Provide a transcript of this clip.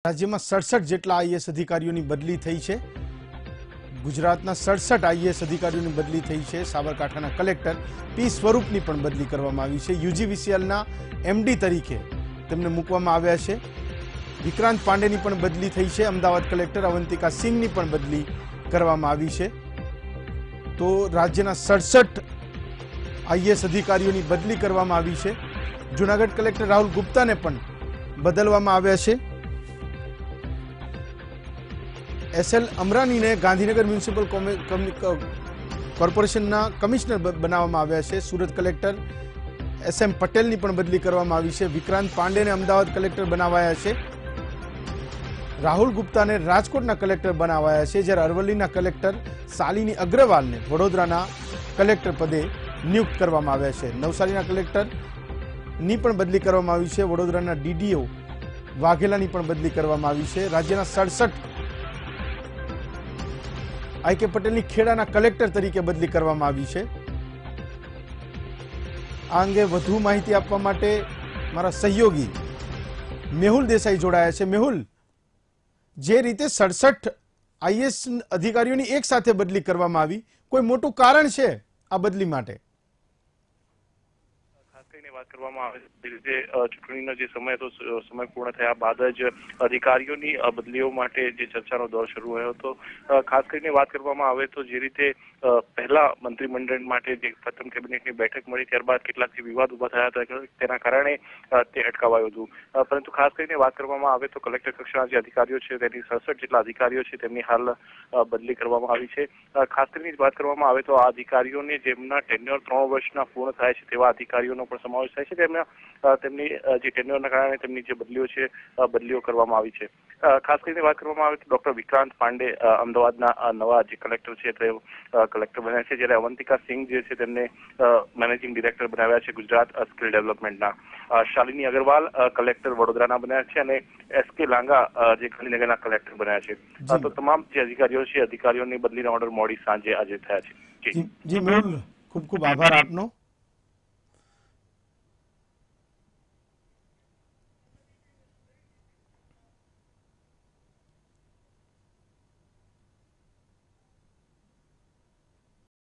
રાજ્યમાં 67 જેટલા આઈએએસ અધિકારીઓની બદલી થઈ છે। ગુજરાતના 67 આઈએએસ અધિકારીઓની બદલી થઈ છે। સાબરકાંઠાના કલેક્ટર પી સ્વરૂપની પણ બદલી કરવામાં આવી છે। યુજીવીસીએલના એમડી તરીકે તેમને મૂકવામાં આવ્યા છે। વિક્રાંત પાંડેની પણ બદલી થઈ છે। અમદાવાદ કલેક્ટર અવંતિકા સિંઘની પણ બદલી કરવામાં આવી છે। તો રાજ્યના 67 આઈએએસ અધિકારીઓની બદલી કરવામાં આવી છે। જૂનાગઢ કલેક્ટર રાહુલ ગુપ્તાને પણ બદલવામાં આવ્યા છે। એસએલ અમરાનીને ગાંધીનગર મ્યુનિસિપલ કોર્પોરેશનના કમિશનર બનાવવામાં આવ્યા છે। સુરત કલેક્ટર એસએમ પટેલની પણ બદલી કરવામાં આવી છે। વિક્રાંત પાંડેને અમદાવાદ કલેક્ટર બનાવાયા છે। રાહુલ ગુપ્તાને રાજકોટના કલેક્ટર બનાવાયા છે, જ્યારે અરવલ્લીના કલેક્ટર શાલિની અગ્રવાલને વડોદરાના કલેક્ટર પદે નિયુક્ત કરવામાં આવ્યા છે। નવસારીના કલેક્ટરની પણ બદલી કરવામાં આવી છે। વડોદરાના ડીડીઓ વાઘેલાની પણ બદલી કરવામાં આવી છે। રાજ્યના 67 આઈ કે પટેલની ખેડાના કલેક્ટર તરીકે બદલી કરવામાં આવી છે। આ અંગે વધુ માહિતી આપવા માટે મારા સહયોગી મેહુલ દેસાઈ જોડાયા છે। મેહુલ, જે રીતે 67 આઈએએસ અધિકારીઓની એક સાથે બદલી કરવામાં આવી, કોઈ મોટું કારણ છે આ બદલી માટે? વાત કરવામાં આવે છે ચૂંટણીનો જે સમય હતો, સમય પૂર્ણ થયા બાદ જ અધિકારીઓની બદલીઓ માટે જે ચર્ચાનો દોર શરૂ થયો હતો। ખાસ કરીને વાત કરવામાં આવે તો જે રીતે પહેલા મંત્રીમંડળ માટે જે પ્રથમ કેબિનેટની બેઠક મળી, ત્યારબાદ કેટલાક વિવાદ ઉભા થયા હતા, તેના કારણે તે અટકાવાયું હતું। પરંતુ ખાસ કરીને વાત કરવામાં આવે તો કલેક્ટર કક્ષાના જે અધિકારીઓ છે તેની 67 જેટલા અધિકારીઓ છે તેમની હાલ બદલી કરવામાં આવી છે। ખાસ કરીને વાત કરવામાં આવે તો આ અધિકારીઓને જેમના ટેન્યોર 3 વર્ષના પૂર્ણ થાય છે તેવા અધિકારીઓનો પણ સમાવેશ થાય છે। તેમની જે ટેન્યોરના કારણે તેમની જે બદલીઓ છે બદલીઓ કરવામાં આવી છે। ખાસ કરીને વાત કરવામાં આવે તો ડોક્ટર વિક્રાંત પાંડે અમદાવાદના નવા જે કલેક્ટર છે તે કલેક્ટર બન્યા છે, જ્યારે અવંતિકા સિંઘ જે છે તેમને મેનેજિંગ ડિરેક્ટર બનાવ્યા છે ગુજરાત સ્કિલ ડેવલપમેન્ટના। શાલિની અગ્રવાલ કલેક્ટર વડોદરાના બન્યા છે અને એસકે લાંગા જે ગાંધીનગરના કલેક્ટર બન્યા છે। તો તમામ જે અધિકારીઓ છે અધિકારીઓની બદલીના ઓર્ડર મોડી સાંજે આજે થયા છે। જી મેહુલ, ખૂબ ખૂબ આભાર આપનો।